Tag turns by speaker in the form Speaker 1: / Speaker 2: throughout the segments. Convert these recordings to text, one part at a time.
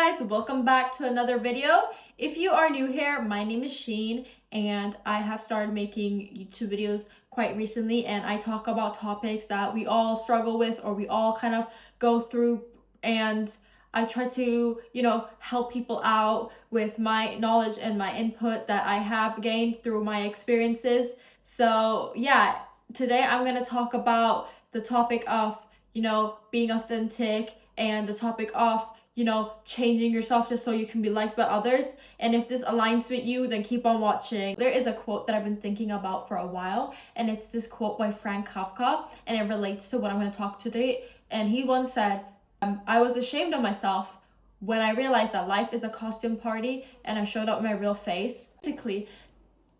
Speaker 1: guys, welcome back to another video. If you are new here, my name is Sheen and I have started making YouTube videos quite recently, and I talk about topics that we all struggle with or we all kind of go through, and I try to, help people out with my knowledge and my input that I have gained through my experiences. So yeah, today I'm going to talk about the topic of, being authentic, and the topic of changing yourself just so you can be liked by others. And if this aligns with you, then keep on watching. There is a quote that I've been thinking about for a while, and it's this quote by Frank Kafka, and it relates to what I'm going to talk today. And he once said, I was ashamed of myself when I realized that life is a costume party and I showed up my real face. Basically,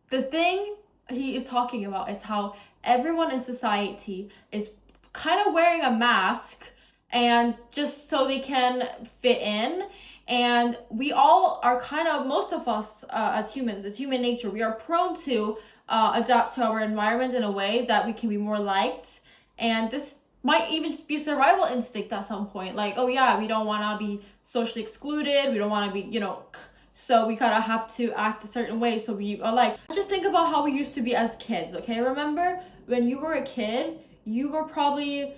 Speaker 1: the thing he is talking about is how everyone in society is kind of wearing a mask, and just so they can fit in. And we all are kind of, most of us as humans, it's human nature, we are prone to adapt to our environment in a way that we can be more liked. And this might even just be survival instinct at some point, like, oh yeah, we don't want to be socially excluded, we don't want to be, so we kind of have to act a certain way. So we are like, just think about how we used to be as kids, okay? Remember when you were a kid, you were probably,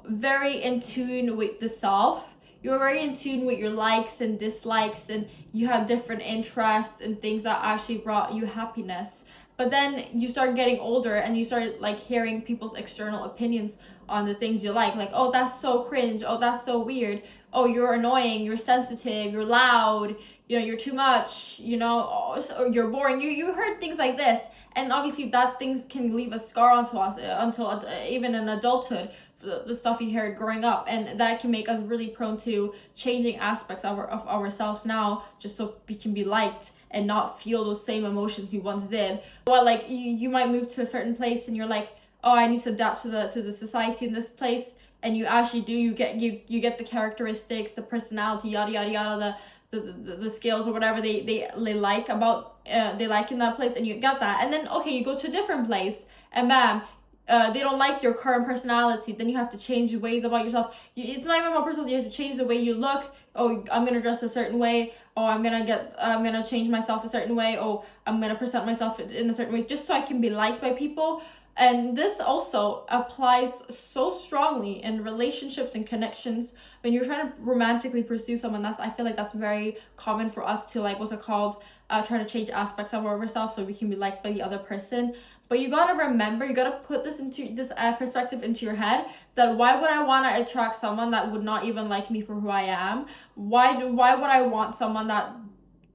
Speaker 1: very in tune with the self. You were very in tune with your likes and dislikes, and you had different interests and things that actually brought you happiness. But then you start getting older and you start like hearing people's external opinions on the things you like, oh, that's so cringe, oh, that's so weird, oh, you're annoying, you're sensitive, you're loud, you're too much, or you're boring. You heard things like this, and obviously that things can leave a scar onto us until even in adulthood, the stuff you heard growing up, and that can make us really prone to changing aspects of ourselves now, just so we can be liked and not feel those same emotions we once did. Well, like you might move to a certain place and you're like, oh, I need to adapt to the society in this place, and you actually do. You get the characteristics, the personality, yada yada yada, the skills or whatever they like about they like in that place, and you get that. And then okay, you go to a different place and bam, they don't like your current personality. Then you have to change the ways about yourself. It's not even about personality. You have to change the way you look. Oh, I'm gonna dress a certain way. Oh, I'm gonna change myself a certain way. Oh, I'm gonna present myself in a certain way just so I can be liked by people. And this also applies so strongly in relationships and connections. When you're trying to romantically pursue someone, I feel like that's very common for us to, like, what's it called, try to change aspects of ourselves so we can be liked by the other person. But you gotta remember, you gotta put this into this perspective into your head, that why would I want to attract someone that would not even like me for who I am? Why would I want someone that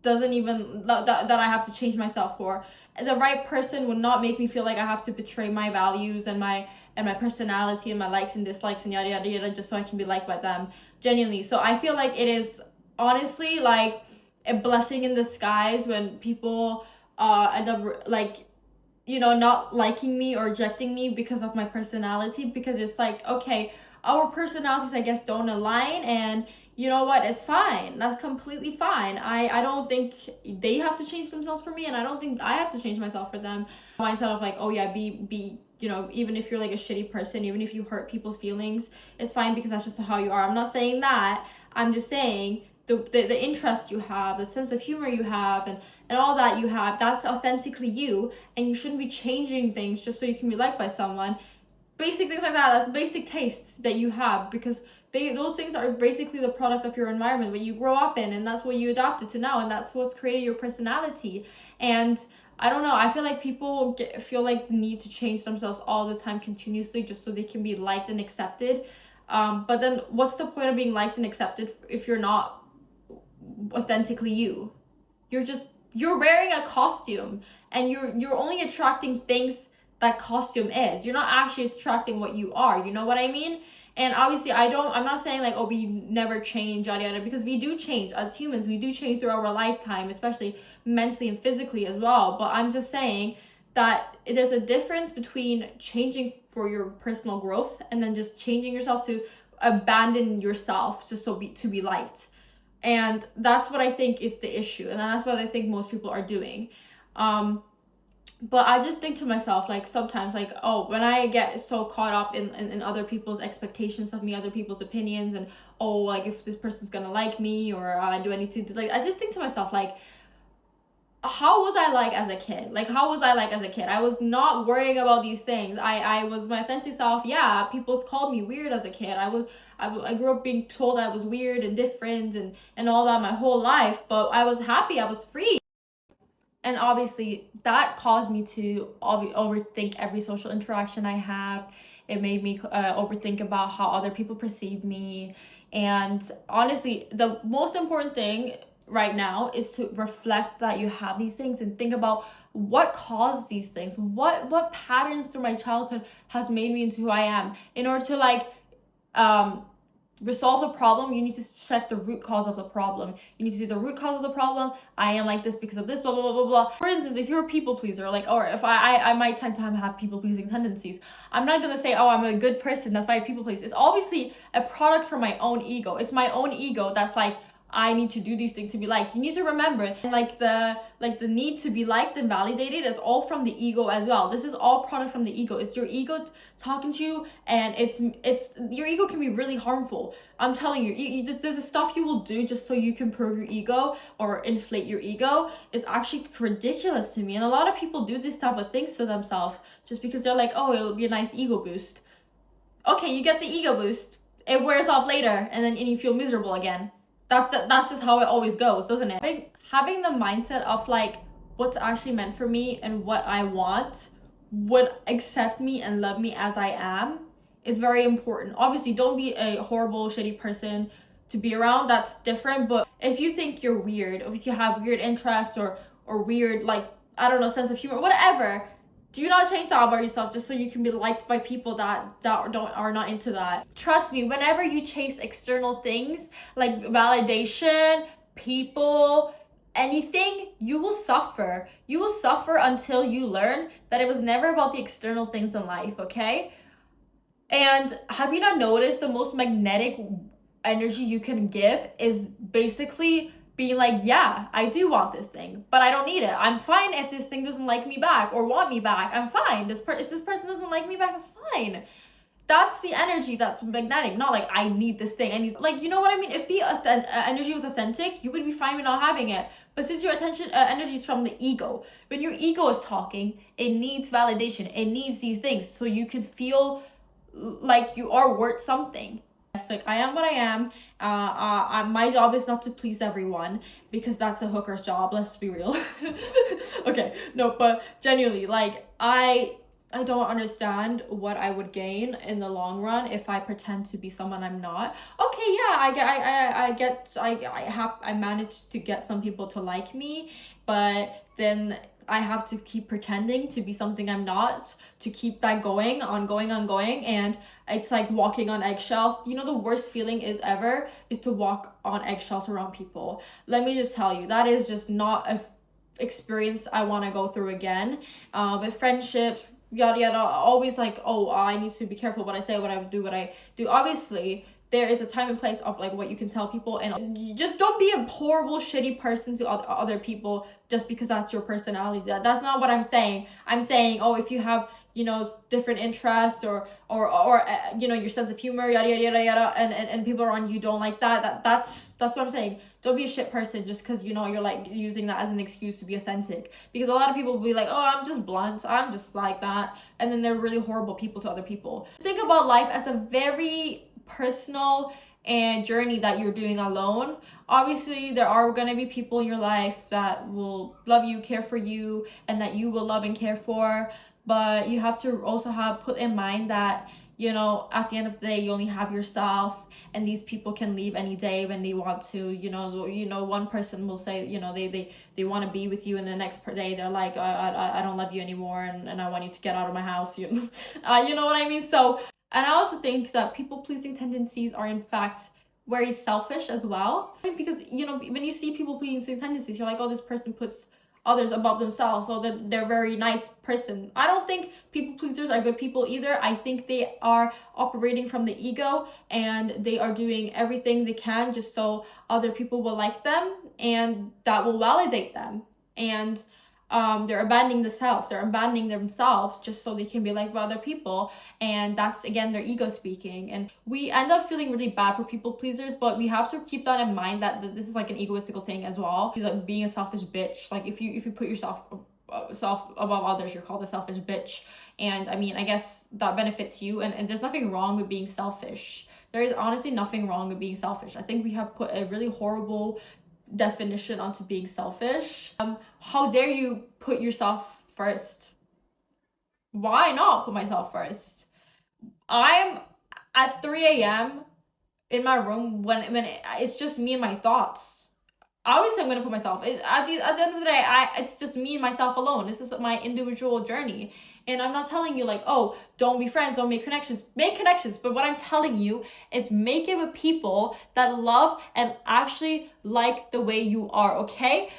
Speaker 1: doesn't even that I have to change myself for? The right person would not make me feel like I have to betray my values and my personality and my likes and dislikes and yada yada yada just so I can be liked by them, genuinely. So I feel like it is honestly like a blessing in disguise when people end up like, not liking me or rejecting me because of my personality, because it's like, okay, our personalities, I guess, don't align, and you know what, it's fine. That's completely fine. I don't think they have to change themselves for me, and I don't think I have to change myself for them. Mindset of like, oh yeah, be even if you're like a shitty person, even if you hurt people's feelings, it's fine because that's just how you are. I'm not saying that. I'm just saying the interest you have, the sense of humor you have, and all that you have, that's authentically you, and you shouldn't be changing things just so you can be liked by someone. Basic things like that, that's basic tastes that you have, because those things are basically the product of your environment, what you grow up in, and that's what you adopted to now, and that's what's created your personality. And I don't know, I feel like people feel like the need to change themselves all the time, continuously, just so they can be liked and accepted. But then what's the point of being liked and accepted if you're not authentically you? You're wearing a costume, and you're only attracting things that costume is. You're not actually attracting what you are, you know what I mean? And obviously I'm not saying like, oh, we never change, yada yada, because we do change as humans. We do change through our lifetime, especially mentally and physically as well. But I'm just saying that there's a difference between changing for your personal growth and then just changing yourself to abandon yourself just to be liked. And that's what I think is the issue, and that's what I think most people are doing. But I just think to myself, like, sometimes, like, oh, when I get so caught up in other people's expectations of me, other people's opinions, and oh, like, if this person's gonna like me, or do I need to, like, I just think to myself, like, how was I like as a kid? Like, how was I like as a kid? I was not worrying about these things. I was my authentic self. Yeah, people called me weird as a kid. I grew up being told I was weird and different and all that my whole life, but I was happy. I was free. And obviously, that caused me to overthink every social interaction I have. It made me overthink about how other people perceive me. And honestly, the most important thing right now is to reflect that you have these things and think about what caused these things. What patterns through my childhood has made me into who I am. In order to, like, um resolve the problem, you need to check the root cause of the problem. You need to do the root cause of the problem. I am like this because of this, blah blah blah blah blah. For instance, if you're a people pleaser, like, or if I might tend to have people pleasing tendencies, I'm not gonna say, oh, I'm a good person, that's why I people please. It's obviously a product from my own ego. It's my own ego that's like, I need to do these things to be liked. You need to remember, and like the need to be liked and validated is all from the ego as well. This is all product from the ego. It's your ego talking to you, and it's your ego can be really harmful. I'm telling you, the stuff you will do just so you can prove your ego or inflate your ego, it's actually ridiculous to me. And a lot of people do this type of things to themselves just because they're like, oh, it'll be a nice ego boost. Okay, you get the ego boost, it wears off later, and you feel miserable again. That's just how it always goes, doesn't it? Having the mindset of, like, what's actually meant for me and what I want would accept me and love me as I am is very important. Obviously, don't be a horrible, shitty person to be around. That's different. But if you think you're weird, or if you have weird interests or weird, like, I don't know, sense of humor, whatever, do not change that about yourself just so you can be liked by people that are not into that. Trust me, whenever you chase external things like validation, people, anything, you will suffer. You will suffer until you learn that it was never about the external things in life, okay? And have you not noticed the most magnetic energy you can give is basically being like, yeah, I do want this thing, but I don't need it. I'm fine if this thing doesn't like me back or want me back. I'm fine. If this person doesn't like me back, that's fine. That's the energy that's magnetic, not like I need this thing. I need, like, you know what I mean? If the energy was authentic, you would be fine with not having it. But since your energy is from the ego, when your ego is talking, it needs validation. It needs these things so you can feel like you are worth something. Like, I am what I am. My job is not to please everyone because that's a hooker's job. Let's be real. Okay, no, but genuinely, like, I don't understand what I would gain in the long run if I pretend to be someone I'm not. Okay, yeah, I managed to get some people to like me, but then I have to keep pretending to be something I'm not to keep that going, and it's like walking on eggshells. You know, the worst feeling is to walk on eggshells around people. Let me just tell you, that is just not a experience I want to go through again. With friendships, yada yada, always like, oh, I need to be careful what I say, what I do. Obviously, there is a time and place of, like, what you can tell people, and you just don't be a horrible, shitty person to other people just because that's your personality. That's not what I'm saying. I'm saying, oh, if you have, you know, different interests or you know, your sense of humor, yada yada yada yada, and people around you don't like that's what I'm saying. Don't be a shit person just because, you know, you're like using that as an excuse to be authentic. Because a lot of people will be like, oh, I'm just blunt, I'm just like that, and then they're really horrible people to other people. Think about life as a very personal and journey that you're doing alone. Obviously, there are going to be people in your life that will love you, care for you, and that you will love and care for, but you have to also put in mind that, you know, at the end of the day, you only have yourself, and these people can leave any day when they want to. You know, one person will say, you know, they want to be with you, and the next day they're like, I don't love you anymore, and I want you to get out of my house. You know what I mean? So, and I also think that people-pleasing tendencies are, in fact, very selfish as well. Because, you know, when you see people-pleasing tendencies, you're like, oh, this person puts others above themselves, so that they're a very nice person. I don't think people-pleasers are good people either. I think they are operating from the ego, and they are doing everything they can just so other people will like them, and that will validate them. And they're abandoning the self, they're abandoning themselves just so they can be liked by other people. And that's again their ego speaking. And we end up feeling really bad for people pleasers, but we have to keep that in mind that this is like an egoistical thing as well. Like being a selfish bitch, like if you put yourself self above others, you're called a selfish bitch. And I mean, I guess that benefits you, and there's nothing wrong with being selfish. There is honestly nothing wrong with being selfish. I think we have put a really horrible definition onto being selfish. How dare you put yourself first? Why not put myself first? I'm at 3 a.m. in my room when it's just me and my thoughts. I always say I'm gonna put myself. At the end of the day, it's just me and myself alone. This is my individual journey. And I'm not telling you like, oh, don't be friends, don't make connections. Make connections. But what I'm telling you is make it with people that love and actually like the way you are, okay?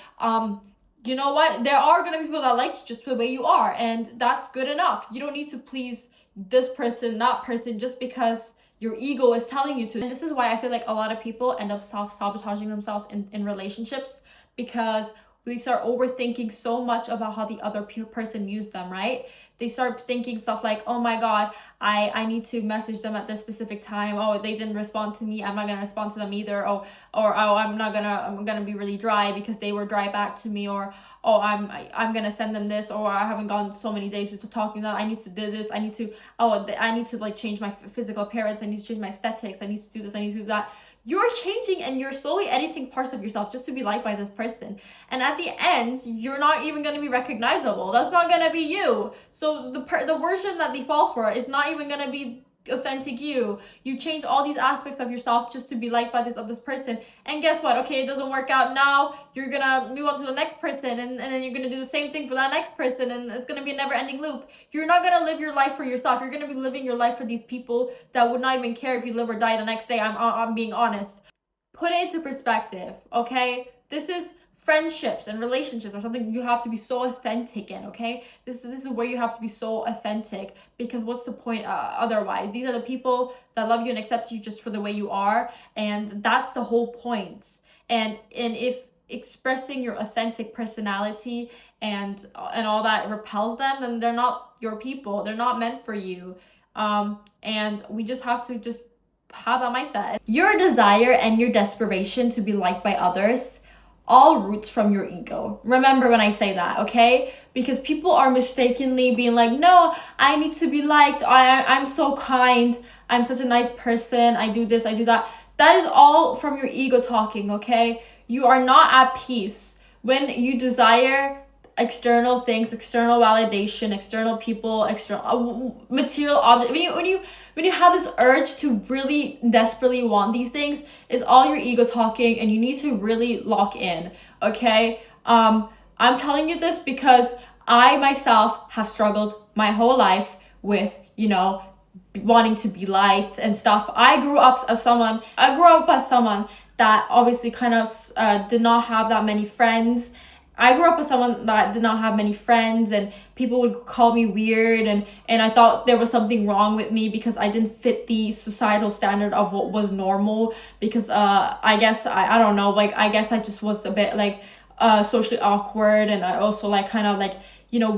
Speaker 1: You know what? There are gonna be people that like you just the way you are, and that's good enough. You don't need to please this person, that person, just because your ego is telling you to. And this is why I feel like a lot of people end up self-sabotaging themselves in relationships, because we start overthinking so much about how the other person views them, right? They start thinking stuff like, oh my god, I need to message them at this specific time. Oh, they didn't respond to me, I'm not gonna respond to them either. I'm gonna be really dry because they were dry back to me. Or oh, I'm gonna send them this, or I haven't gone so many days without talking to them. I need to do this. I need to like change my physical appearance. I need to change my aesthetics. I need to do this. I need to do that. You're changing and you're slowly editing parts of yourself just to be liked by this person. And at the end, you're not even going to be recognizable. That's not going to be you. So the version that they fall for is not even going to be authentic you. You change all these aspects of yourself just to be liked by this other person. And guess what? Okay, it doesn't work out now. You're going to move on to the next person, and then you're going to do the same thing for that next person, and it's going to be a never-ending loop. You're not going to live your life for yourself. You're going to be living your life for these people that would not even care if you live or die the next day. I'm being honest. Put it into perspective, okay? This is friendships and relationships or something you have to be so authentic in, okay? This is where you have to be so authentic, because what's the point otherwise? These are the people that love you and accept you just for the way you are, and that's the whole point. And if expressing your authentic personality and all that repels them, then they're not your people. They're not meant for you. And we just have to just have that mindset. Your desire and your desperation to be liked by others all roots from your ego. Remember when I say that, okay? Because people are mistakenly being like, no, I need to be liked. I'm so kind. I'm such a nice person. I do this, I do that. That is all from your ego talking, okay? You are not at peace when you desire external things, external validation, external people, external material objects. When you have this urge to really desperately want these things, it's all your ego talking, and you need to really lock in, okay? I'm telling you this because I myself have struggled my whole life with, wanting to be liked and stuff. I grew up as someone that obviously kind of did not have that many friends. I grew up with someone that did not have many friends, and people would call me weird, and I thought there was something wrong with me because I didn't fit the societal standard of what was normal, because I guess I don't know, like I guess I just was a bit like socially awkward, and I also like kind of like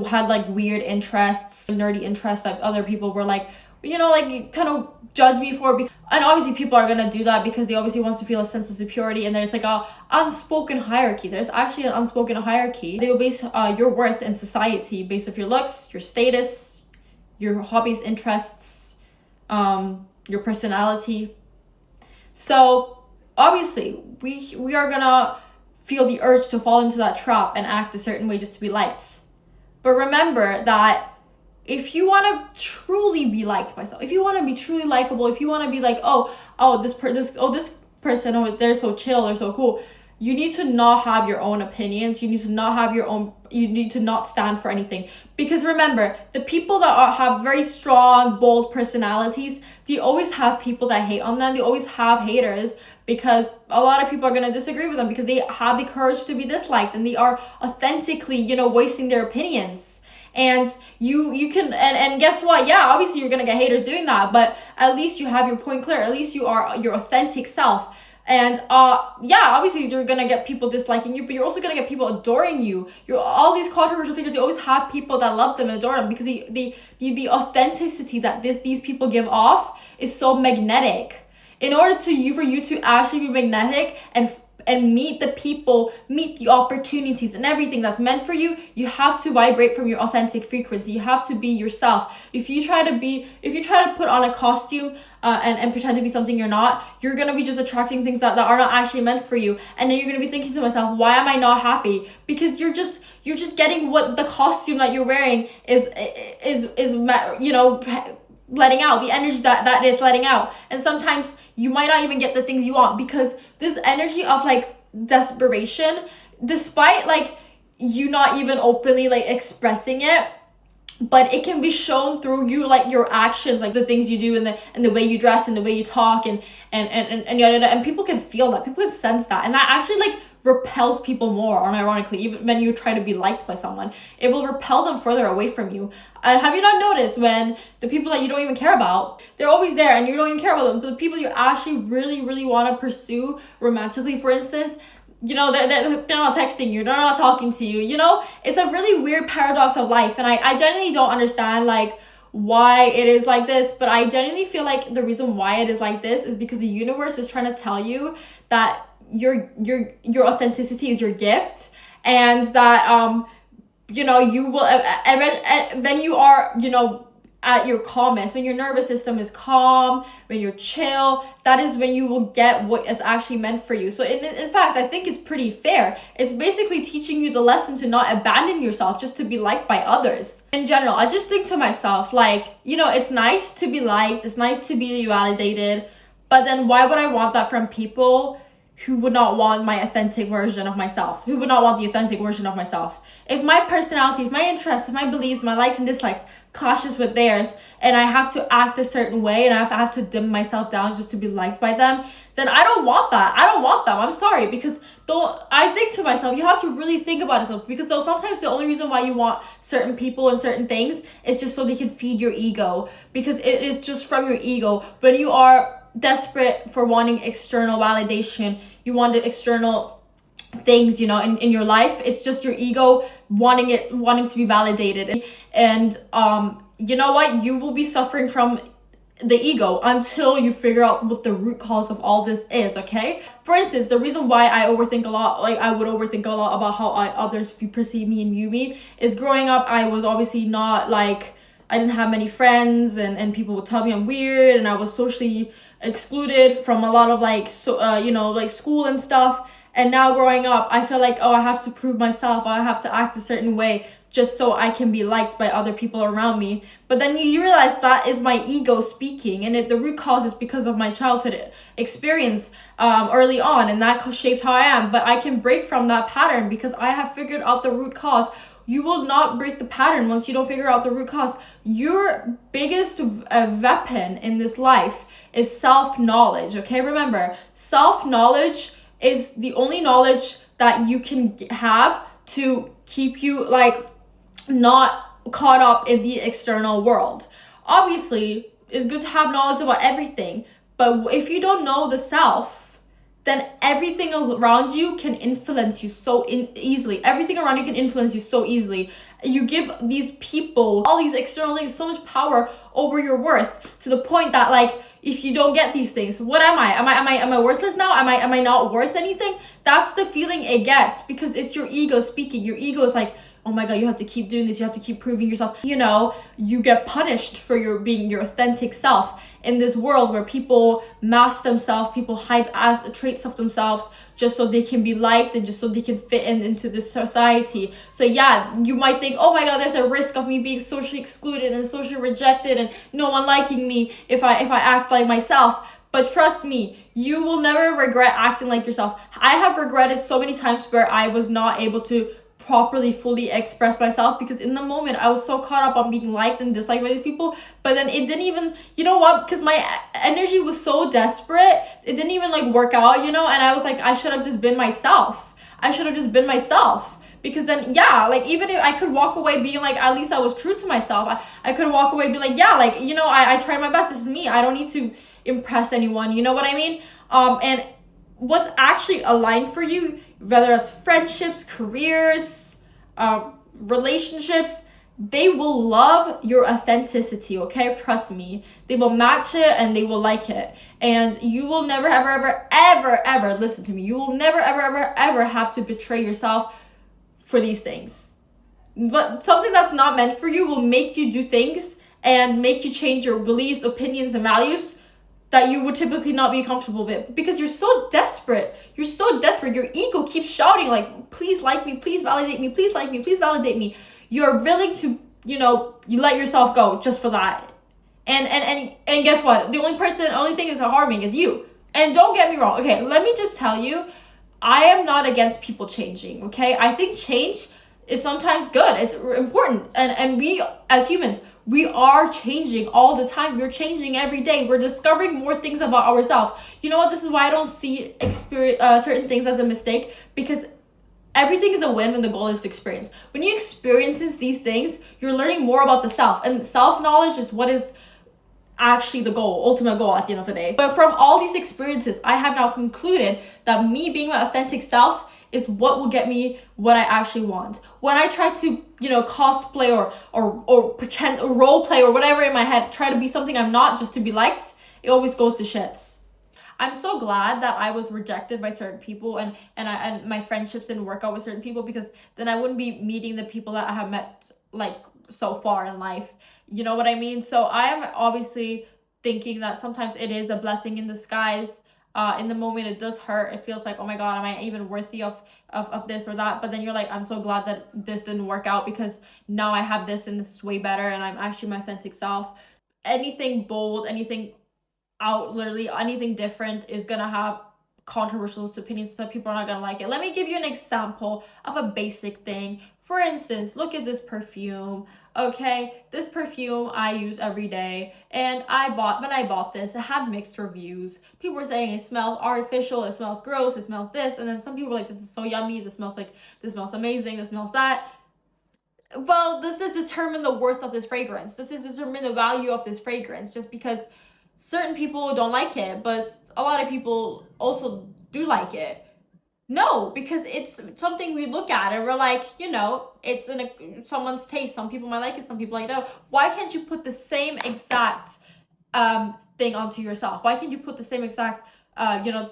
Speaker 1: had like weird interests, nerdy interests that other people were like like kind of judge me for. And obviously people are gonna do that because they obviously want to feel a sense of security, and there's like a unspoken hierarchy. There's actually an unspoken hierarchy. They will base your worth in society based off your looks, your status, your hobbies, interests, your personality. So obviously we are gonna feel the urge to fall into that trap and act a certain way just to be liked. But remember that if you want to truly be liked by someone, if you want to be truly likable, if you want to be like, this person, they're so chill, they're so cool, you need to not have your own opinions. You need to not stand for anything. Because remember, the people that have very strong, bold personalities, they always have people that hate on them. They always have haters, because a lot of people are going to disagree with them because they have the courage to be disliked, and they are authentically, voicing their opinions. And you can, and guess what? Yeah, obviously you're gonna get haters doing that, but at least you have your point clear. At least you are your authentic self. And yeah, obviously you're gonna get people disliking you, but you're also gonna get people adoring you. You're all these controversial figures, you always have people that love them and adore them, because the authenticity that these people give off is so magnetic. In order for you to actually be magnetic and meet the people, meet the opportunities and everything that's meant for you, you have to vibrate from your authentic frequency. You have to be yourself. If you try to put on a costume and pretend to be something you're not, you're gonna be just attracting things that are not actually meant for you. And then you're gonna be thinking to myself, why am I not happy? Because you're just getting what the costume that you're wearing is letting out, the energy that it's letting out. And sometimes you might not even get the things you want, because this energy of like desperation, despite like you not even openly like expressing it, but it can be shown through you, like your actions, like the things you do and the way you dress and the way you talk and yada, and people can feel that, people can sense that, and that actually like repels people more, unironically. Even when you try to be liked by someone, it will repel them further away from you. Have you not noticed when the people that you don't even care about, they're always there and you don't even care about them, but the people you actually really want to pursue romantically, for instance, they're not texting you, they're not talking to you, it's a really weird paradox of life. And I genuinely don't understand like why it is like this, but I genuinely feel like the reason why it is like this is because the universe is trying to tell you that your authenticity is your gift, and that you will when you are at your calmest, when your nervous system is calm, when you're chill, that is when you will get what is actually meant for you. So in fact, I think it's pretty fair. It's basically teaching you the lesson to not abandon yourself just to be liked by others. In general, I just think to myself, like, it's nice to be liked, it's nice to be validated, but then why would I want that from people who would not want my authentic version of myself, who would not want the authentic version of myself? If my personality, if my interests, if my beliefs, my likes and dislikes clashes with theirs, and I have to act a certain way and I have to dim myself down just to be liked by them, then I don't want that. I don't want them. I'm sorry, because I think to myself, you have to really think about yourself, because sometimes the only reason why you want certain people and certain things is just so they can feed your ego, because it is just from your ego. When you are desperate for wanting external validation, you want the external things in your life, it's just your ego wanting to be validated. And you know what, you will be suffering from the ego until you figure out what the root cause of all this is. Okay, for instance, the reason why I would overthink a lot about how others perceive me and view me is, growing up I was obviously not like, I didn't have many friends, and people would tell me I'm weird, and I was socially excluded from a lot of like school and stuff. And now growing up, I feel like, I have to prove myself, I have to act a certain way just so I can be liked by other people around me. But then you realize that is my ego speaking, and the root cause is because of my childhood experience early on, and that shaped how I am. But I can break from that pattern because I have figured out the root cause. You will not break the pattern once you don't figure out the root cause. Your biggest weapon in this life is self-knowledge, okay? Remember, self-knowledge is the only knowledge that you can have to keep you like not caught up in the external world. Obviously, it's good to have knowledge about everything, but if you don't know the self, then everything around you can influence you so easily. Everything around you can influence you so easily. You give these people, all these external things, so much power over your worth, to the point that like, if you don't get these things, what am I? Am I worthless now? Am I not worth anything? That's the feeling it gets, because it's your ego speaking. Your ego is like, oh my god, you have to keep doing this, you have to keep proving yourself. You get punished for being your authentic self in this world where people mask themselves, people hide as traits of themselves just so they can be liked and just so they can fit into this society. So yeah, you might think, oh my god, there's a risk of me being socially excluded and socially rejected and no one liking me if I act like myself. But trust me, you will never regret acting like yourself. I have regretted so many times where I was not able to properly fully express myself, because in the moment I was so caught up on being liked and disliked by these people, but then it didn't even, because my energy was so desperate, it didn't even like work out, and I was like, I should have just been myself. Because then, yeah, like, even if I could walk away being like, at least I was true to myself, I could walk away being like, yeah, like, I tried my best, this is me, I don't need to impress anyone, you know what I mean? And what's actually aligned for you, whether it's friendships, careers, relationships, they will love your authenticity, okay? Trust me. They will match it and they will like it. And you will never, ever, ever, ever, ever, listen to me, you will never, ever, ever, ever have to betray yourself for these things. But something that's not meant for you will make you do things and make you change your beliefs, opinions, and values that you would typically not be comfortable with, because you're so desperate. You're so desperate. Your ego keeps shouting like, please like me, please validate me, please like me, please validate me. You're willing to, you let yourself go just for that. And guess what? The only thing is harming is you. And don't get me wrong. Okay, let me just tell you, I am not against people changing, okay? I think change is sometimes good. It's important. And we as humans, we are changing all the time. We're changing every day. We're discovering more things about ourselves. You know what? This is why I don't see certain things as a mistake, because everything is a win when the goal is to experience. When you experience these things, you're learning more about the self. And self-knowledge is what is actually the ultimate goal at the end of the day. But from all these experiences, I have now concluded that me being my authentic self is what will get me what I actually want. When I try to, cosplay or pretend or role play or whatever in my head, try to be something I'm not just to be liked, it always goes to shits. I'm so glad that I was rejected by certain people and my friendships didn't work out with certain people, because then I wouldn't be meeting the people that I have met like so far in life. You know what I mean? So I am obviously thinking that sometimes it is a blessing in disguise. In the moment it does hurt. It feels like, oh my god, am I even worthy of this or that? But then you're like, I'm so glad that this didn't work out, because now I have this and this is way better and I'm actually my authentic self. Anything bold, anything out, literally anything different is gonna have controversial opinions. Some people are not gonna like it. Let me give you an example of a basic thing. For instance, look at this perfume. Okay, this perfume I use every day, and when I bought this, it had mixed reviews. People were saying it smells artificial, it smells gross, it smells this, and then some people were like, this is so yummy, this smells amazing, this smells that. Well, does this determine the worth of this fragrance? Does this determine the value of this fragrance? Just because certain people don't like it, but a lot of people also do like it. No, because it's something we look at and we're like, it's in someone's taste. Some people might like it, some people like it. Why can't you put the same exact thing onto yourself? Why can't you put the same exact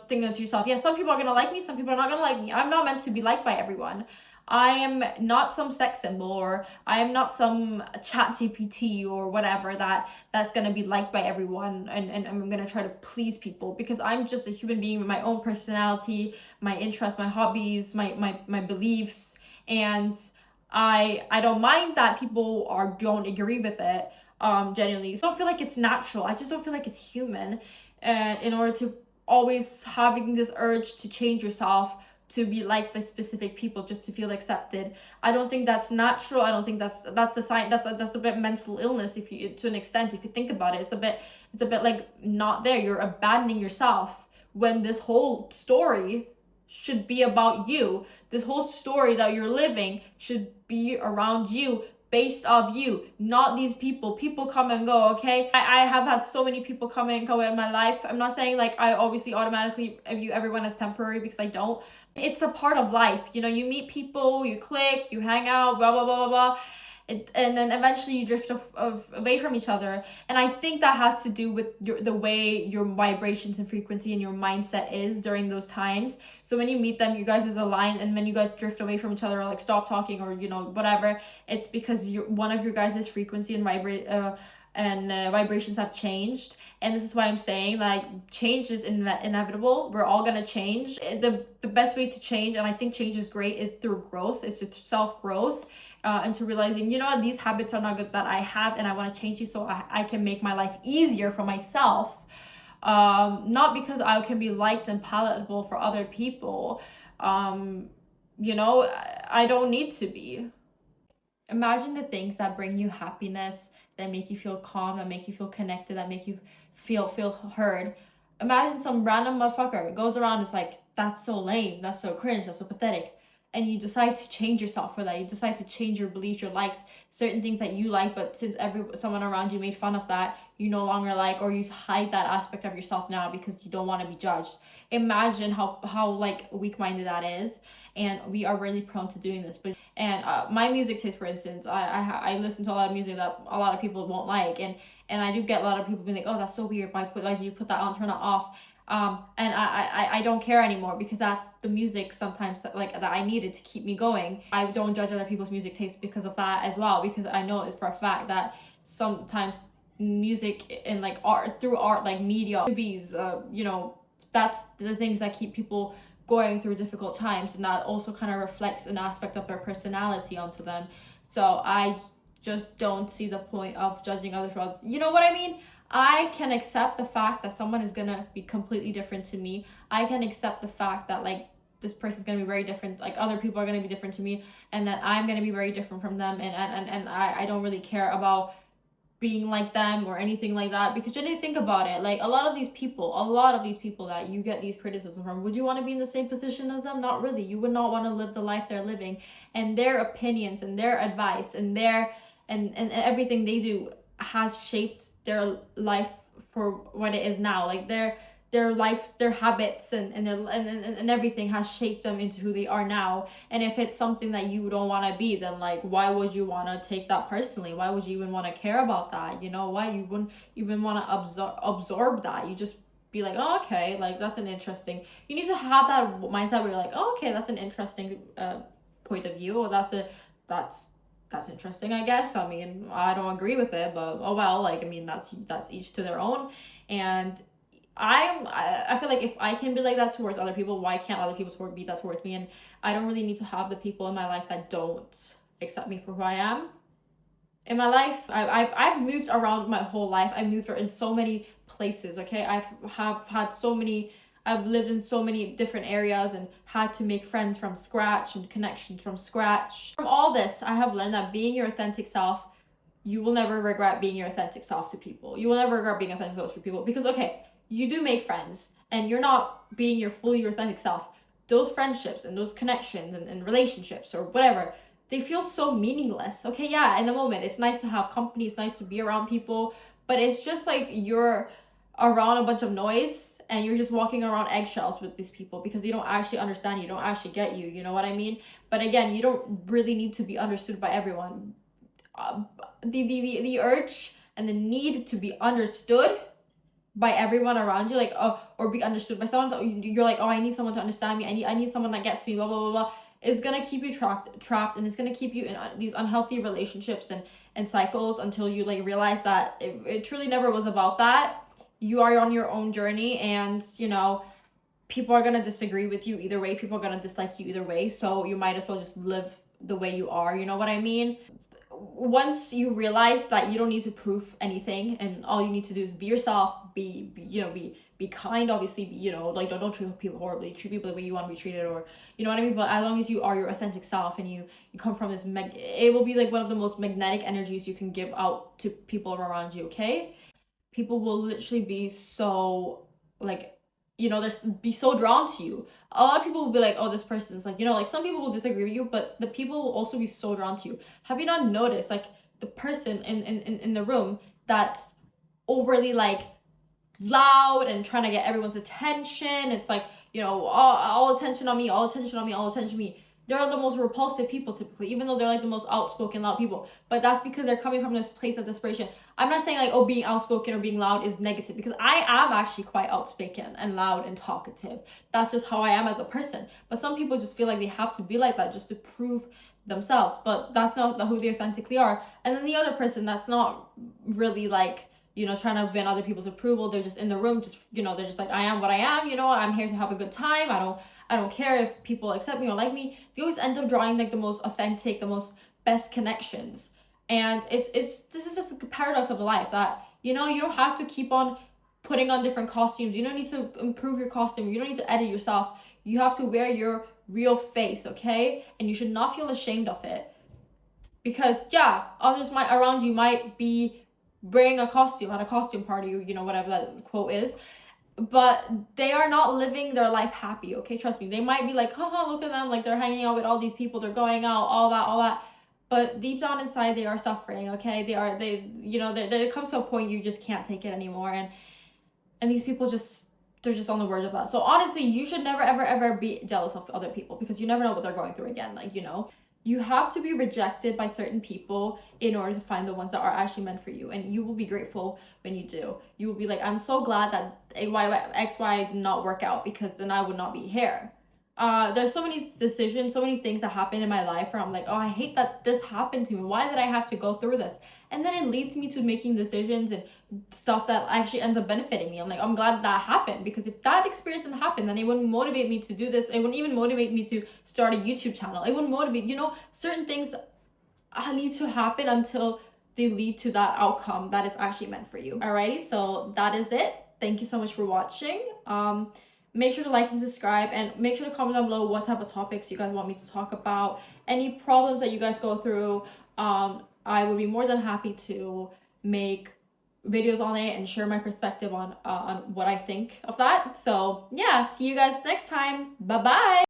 Speaker 1: thing onto yourself? Yeah, some people are gonna like me, some people are not gonna like me. I'm not meant to be liked by everyone. I am not some sex symbol, or I am not some chat GPT or whatever that's gonna be liked by everyone, and I'm gonna try to please people, because I'm just a human being with my own personality, my interests, my hobbies, my beliefs, and I don't mind that people don't agree with it. Genuinely, so I don't feel like it's natural. I just don't feel like it's human, and in order to always having this urge to change yourself, to be liked by specific people just to feel accepted. I don't think that's natural. I don't think that's a sign. That's a bit mental illness, if you, to an extent, if you think about it. It's a bit like not there. You're abandoning yourself when this whole story should be about you. This whole story that you're living should be around you, based off you, not these people. People come and go, okay? I have had so many people come and go in my life. I'm not saying like I obviously automatically view everyone as temporary, because I don't. It's a part of life. You meet people, you click, you hang out, blah, blah, blah, blah, blah. And then eventually you drift away from each other. And I think that has to do with the way your vibrations and frequency and your mindset is during those times. So when you meet them, you guys is aligned, and when you guys drift away from each other, or like stop talking, or whatever, it's because one of your guys' frequency and vibrations have changed. And this is why I'm saying, like, change is inevitable. We're all gonna change. The best way to change, and I think change is great, is through growth, is through self-growth, and to realizing, these habits are not good that I have, and I want to change these so I can make my life easier for myself. Not because I can be liked and palatable for other people. I don't need to be. Imagine the things that bring you happiness, that make you feel calm, that make you feel connected, that make you feel heard. Imagine some random motherfucker goes around, is like, that's so lame, that's so cringe, that's so pathetic. and you decide to change yourself for that. You decide to change your beliefs, your likes, certain things that you like, but since someone around you made fun of that, you no longer like, or you hide that aspect of yourself now because you don't want to be judged. Imagine how like weak-minded that is, and we are really prone to doing this. But my music taste, for instance, I listen to a lot of music that a lot of people won't like, and I do get a lot of people being like, oh, that's so weird, why did you put that on, turn it off? And I don't care anymore, because that's the music sometimes that I needed to keep me going. I don't judge other people's music taste because of that as well, because I know it's for a fact that sometimes music and like art, through art, like media, movies, that's the things that keep people going through difficult times, and that also kind of reflects an aspect of their personality onto them. So I just don't see the point of judging others. You know what I mean? I can accept the fact that someone is gonna be completely different to me. I can accept the fact that like this person's gonna be very different, like other people are gonna be different to me, and that I'm gonna be very different from them, and I don't really care about being like them or anything like that. Because you didn't think about it, like a lot of these people that you get these criticisms from, would you want to be in the same position as them? Not really. You would not want to live the life they're living, and their opinions and their advice and their and everything they do has shaped their life for what it is now. Like their life, their habits, and their and everything has shaped them into who they are now. And if it's something that you don't want to be, then like why would you want to take that personally? Why would you even want to care about that? You know, why you wouldn't even want to absorb that? You just be like, oh, okay, like that's an interesting, you need to have that mindset where you're like, oh, okay, that's an interesting point of view, or that's interesting, I guess. I mean, I don't agree with it, but oh well, like, I mean, that's each to their own. And I feel like if I can be like that towards other people, why can't other people be that towards me? And I don't really need to have the people in my life that don't accept me for who I am. In my life, I've moved around my whole life. I moved in so many places, okay? I've lived in so many different areas and had to make friends from scratch and connections from scratch. From all this, I have learned that being your authentic self, you will never regret being your authentic self to people. You will never regret being authentic self to people, because okay, you do make friends and you're not being your fully authentic self. Those friendships and those connections and relationships or whatever, they feel so meaningless. Okay, yeah, in the moment, it's nice to have company, it's nice to be around people, but it's just like you're around a bunch of noise and you're just walking around eggshells with these people because they don't actually understand you, don't actually get you, you know what I mean? But again, you don't really need to be understood by everyone. The urge and the need to be understood by everyone around you, like, or be understood by someone, you're like, oh, I need someone to understand me, I need someone that gets me, blah blah blah blah, is gonna keep you trapped, and it's gonna keep you in these unhealthy relationships and cycles until you like realize that it truly never was about that. You are on your own journey, and you know, people are gonna disagree with you either way, people are gonna dislike you either way, so you might as well just live the way you are, you know what I mean? Once you realize that you don't need to prove anything, and all you need to do is be yourself, be kind, obviously, like don't treat people horribly, treat people the way you want to be treated, or you know what I mean? But as long as you are your authentic self and you come from this it will be like one of the most magnetic energies you can give out to people around you, okay? People will literally be so like, be so drawn to you. A lot of people will be like, oh, this person's like, like some people will disagree with you, but the people will also be so drawn to you. Have you not noticed, like, the person in the room that's overly like loud and trying to get everyone's attention? It's like, all attention on me, all attention on me, all attention on me. They're the most repulsive people typically, even though they're like the most outspoken, loud people. But that's because they're coming from this place of desperation. I'm not saying like, oh, being outspoken or being loud is negative, because I am actually quite outspoken and loud and talkative. That's just how I am as a person. But some people just feel like they have to be like that just to prove themselves. But that's not who they authentically are. And then the other person that's not really like, trying to win other people's approval. They're just in the room, just, they're just like, I am what I am, I'm here to have a good time. I don't care if people accept me or like me. They always end up drawing like the most authentic, the most best connections. And this is just the paradox of the life that, you don't have to keep on putting on different costumes. You don't need to improve your costume. You don't need to edit yourself. You have to wear your real face, okay? And you should not feel ashamed of it. Because yeah, others around you might be wearing a costume at a costume party, or whatever that quote is, but they are not living their life happy, okay? Trust me. They might be like, haha, look at them, like they're hanging out with all these people, they're going out, all that. But deep down inside, they are suffering, okay? There comes to a point you just can't take it anymore. And these people they're just on the verge of that. So honestly, you should never, ever be jealous of other people, because you never know what they're going through again. Like, you have to be rejected by certain people in order to find the ones that are actually meant for you. And you will be grateful when you do. You will be like, I'm so glad that XY did not work out, because then I would not be here. There's so many decisions, so many things that happen in my life where I'm like, oh, I hate that this happened to me. Why did I have to go through this? And then it leads me to making decisions and stuff that actually ends up benefiting me. I'm like, I'm glad that happened, because if that experience didn't happen, then it wouldn't motivate me to do this. It wouldn't even motivate me to start a YouTube channel. It wouldn't motivate, certain things need to happen until they lead to that outcome that is actually meant for you. Alrighty, so that is it. Thank you so much for watching. Make sure to like and subscribe, and make sure to comment down below what type of topics you guys want me to talk about. Any problems that you guys go through, I would be more than happy to make videos on it and share my perspective on what I think of that. So yeah, see you guys next time. Bye bye.